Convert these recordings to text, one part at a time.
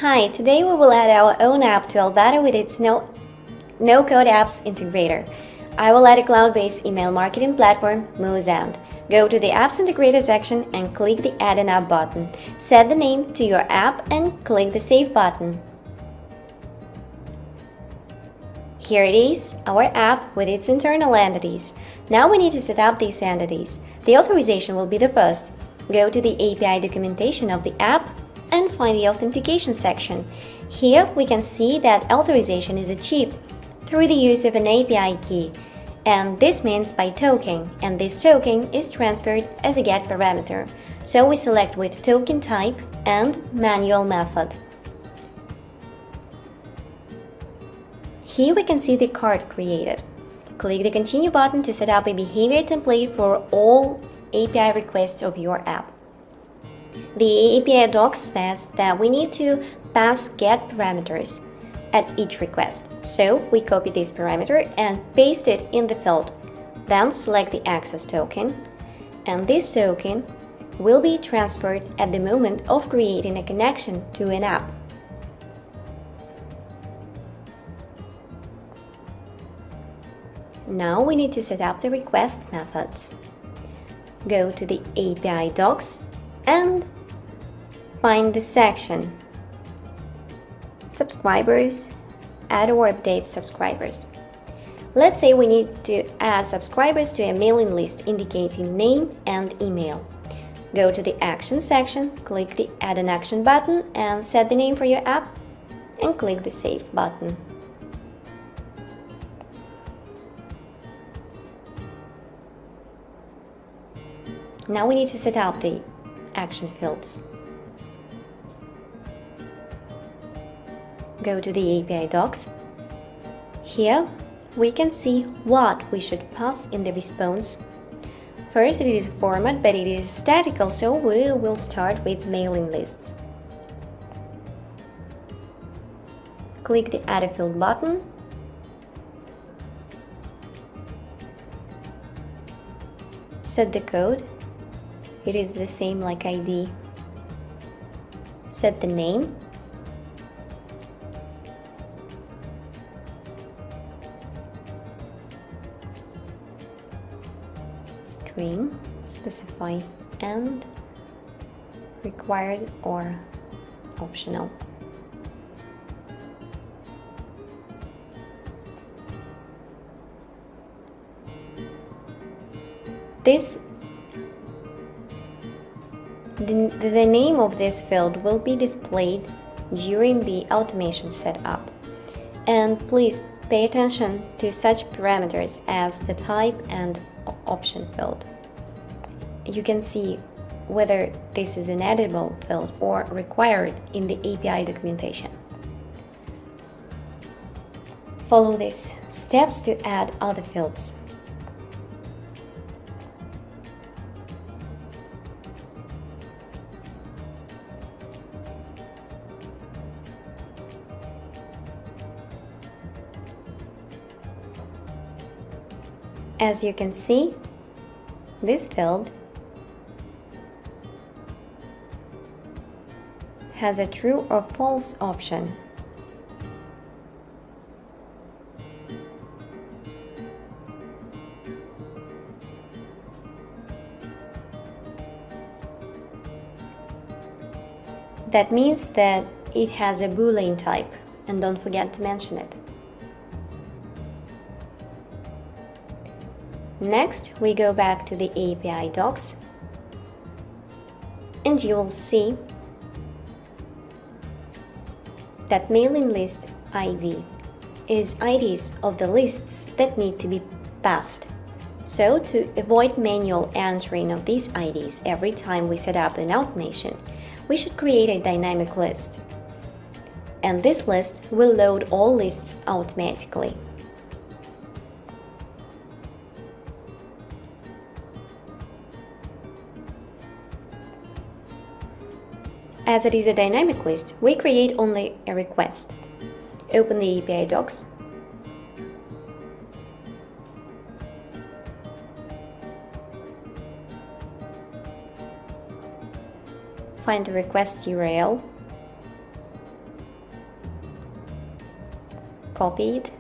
Hi, today we will add our own app to Albato with its no-code apps integrator. I will add a cloud-based email marketing platform, Moozand. Go to the Apps Integrator section and click the Add an App button. Set the name to your app and click the Save button. Here it is, our app with its internal entities. Now we need to set up these entities. The authorization will be the first. Go to the API documentation of the app and find the authentication section. Here we can see that authorization is achieved through the use of an API key, and this means by token, and this token is transferred as a GET parameter. So we select with token type and manual method. Here we can see the card created. Click the Continue button to set up a behavior template for all API requests of your app. The API docs says that we need to pass GET parameters at each request. So we copy this parameter and paste it in the field. Then select the access token, and this token will be transferred at the moment of creating a connection to an app. Now we need to set up the request methods. Go to the API docs and find the section Subscribers, Add or Update Subscribers. Let's say we need to add subscribers to a mailing list indicating name and email. Go to the Action section, click the Add an Action button and set the name for your app and click the Save button. Now we need to set up the action fields. Go to the API docs. Here we can see what we should pass in the response. First, it is a format, but it is statical, so we will start with mailing lists. Click the Add a Field button. Set the code. It is the same like ID. Set the name. String, specify and required or optional. The name of this field will be displayed during the automation setup. And please pay attention to such parameters as the type and option field. You can see whether this is an editable field or required in the API documentation. Follow these steps to add other fields. As you can see, this field has a true or false option. That means that it has a Boolean type, and don't forget to mention it. Next, we go back to the API docs, and you will see that mailing list ID is IDs of the lists that need to be passed. So, to avoid manual entering of these IDs every time we set up an automation, we should create a dynamic list. And this list will load all lists automatically. As it is a dynamic list, we create only a request. Open the API docs. Find the request URL copy it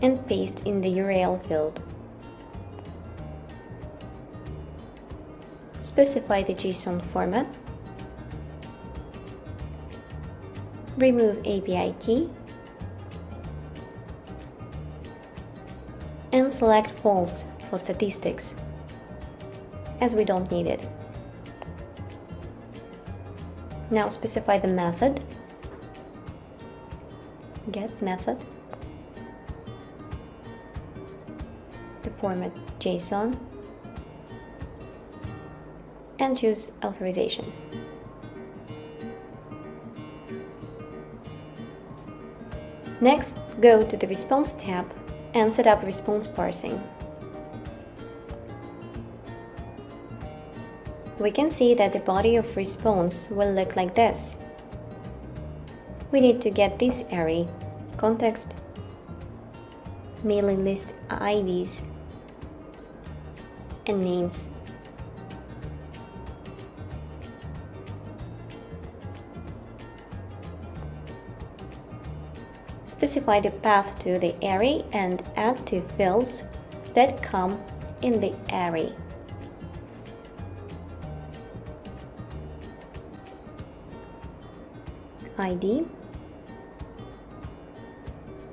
and paste in the URL field. Specify the JSON format. Remove API key and select false for statistics, as we don't need it. Now specify the method, get method, the format JSON, and choose authorization. Next, go to the Response tab and set up response parsing. We can see that the body of response will look like this. We need to get this array, context, mailing list IDs, and names. Specify the path to the array and add two fields that come in the array. ID,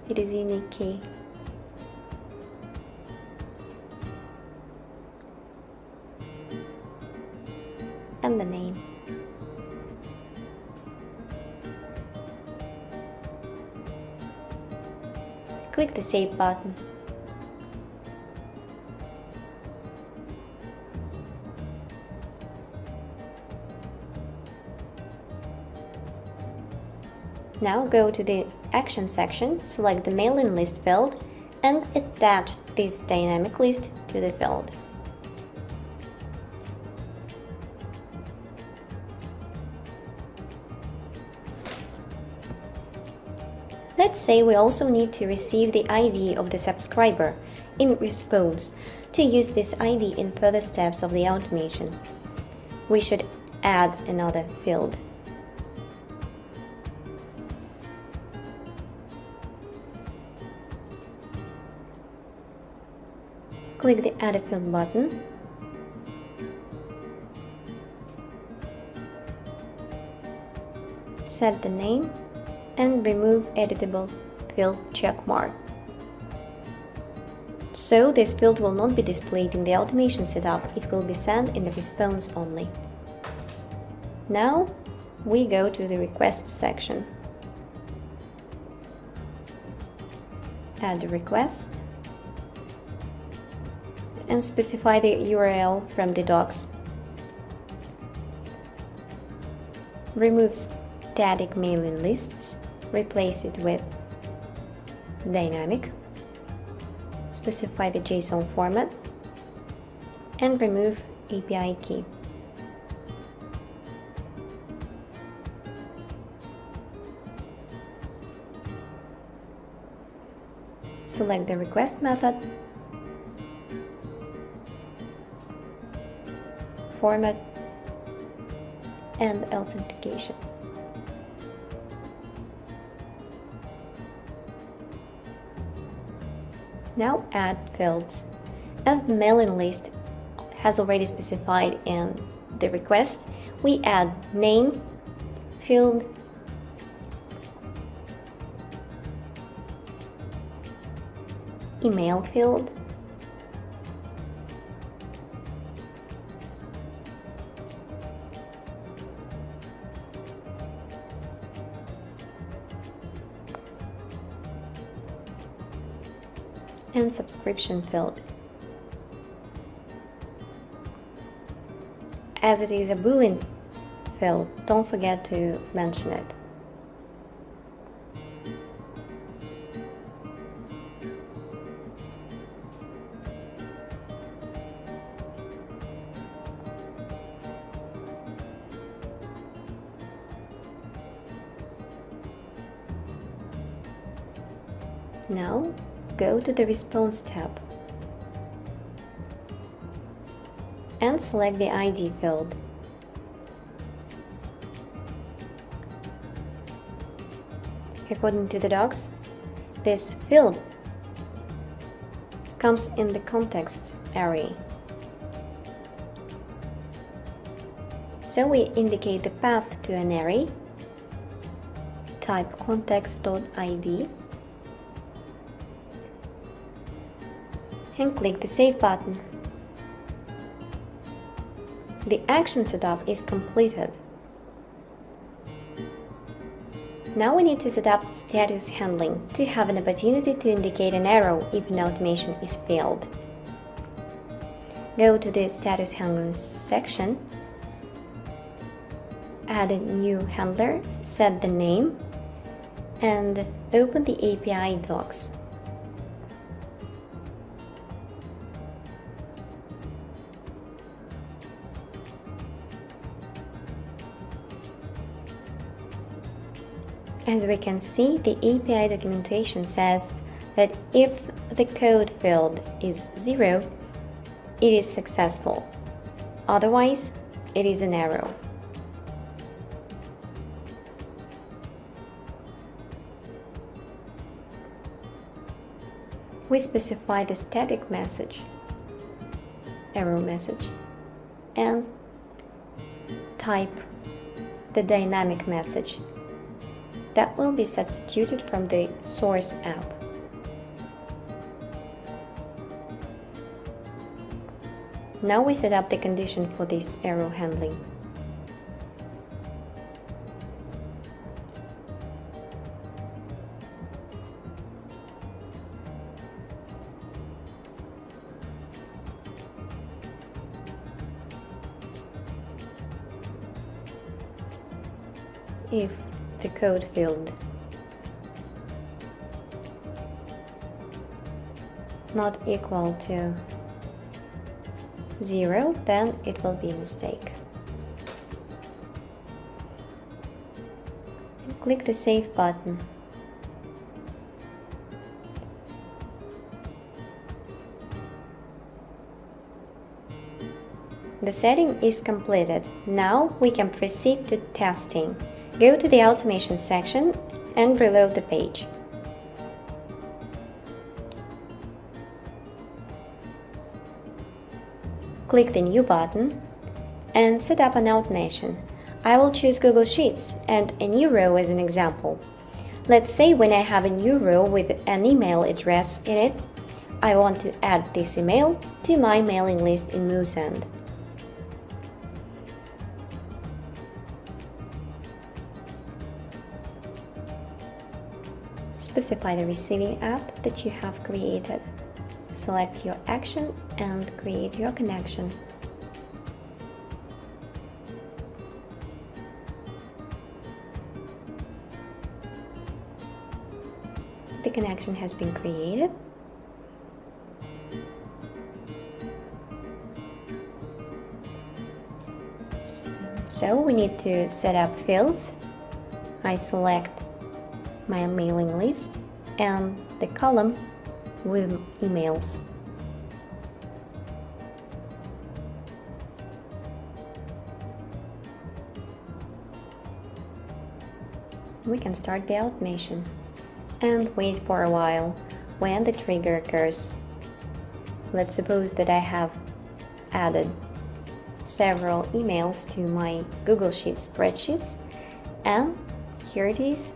it is unique key, and the name. Click the Save button. Now go to the Action section, select the mailing list field, and attach this dynamic list to the field. Let's say we also need to receive the ID of the subscriber in response. To use this ID in further steps of the automation, we should add another field. Click the Add a Field button. Set the name and remove editable field checkmark. So this field will not be displayed in the automation setup, it will be sent in the response only. Now we go to the request section. Add a request and specify the URL from the docs. Remove static mailing lists, replace it with dynamic. Specify the JSON format and remove API key. Select the request method, format, and authentication. Now add fields. As the mailing list has already specified in the request, we add name field, email field, and subscription field. As it is a Boolean field, don't forget to mention it. Now go to the Response tab and select the ID field. According to the docs, this field comes in the context array. So we indicate the path to an array, type context.id, and click the Save button. The action setup is completed. Now we need to set up status handling to have an opportunity to indicate an error if an automation is failed. Go to the status handling section, add a new handler, set the name, and open the API docs. As we can see, the API documentation says that if the code field is 0, it is successful. Otherwise, it is an error. We specify the static message, error message, and type the dynamic message that will be substituted from the source app. Now we set up the condition for this error handling. If the code field not equal to 0, then it will be a mistake. And click the Save button. The setting is completed. Now we can proceed to testing. Go to the automation section and reload the page. Click the New button and set up an automation. I will choose Google Sheets and a new row as an example. Let's say when I have a new row with an email address in it, I want to add this email to my mailing list in Moosend. Specify the receiving app that you have created. Select your action and create your connection. The connection has been created. So we need to set up fields. I select my mailing list and the column with emails. We can start the automation and wait for a while when the trigger occurs. Let's suppose that I have added several emails to my Google Sheets spreadsheets, and here it is.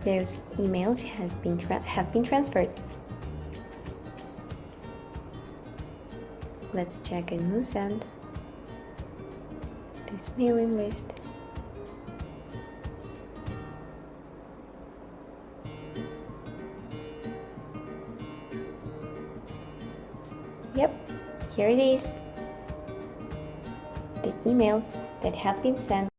Those emails have been transferred. Let's check in Moosend this mailing list. Yep, here it is. The emails that have been sent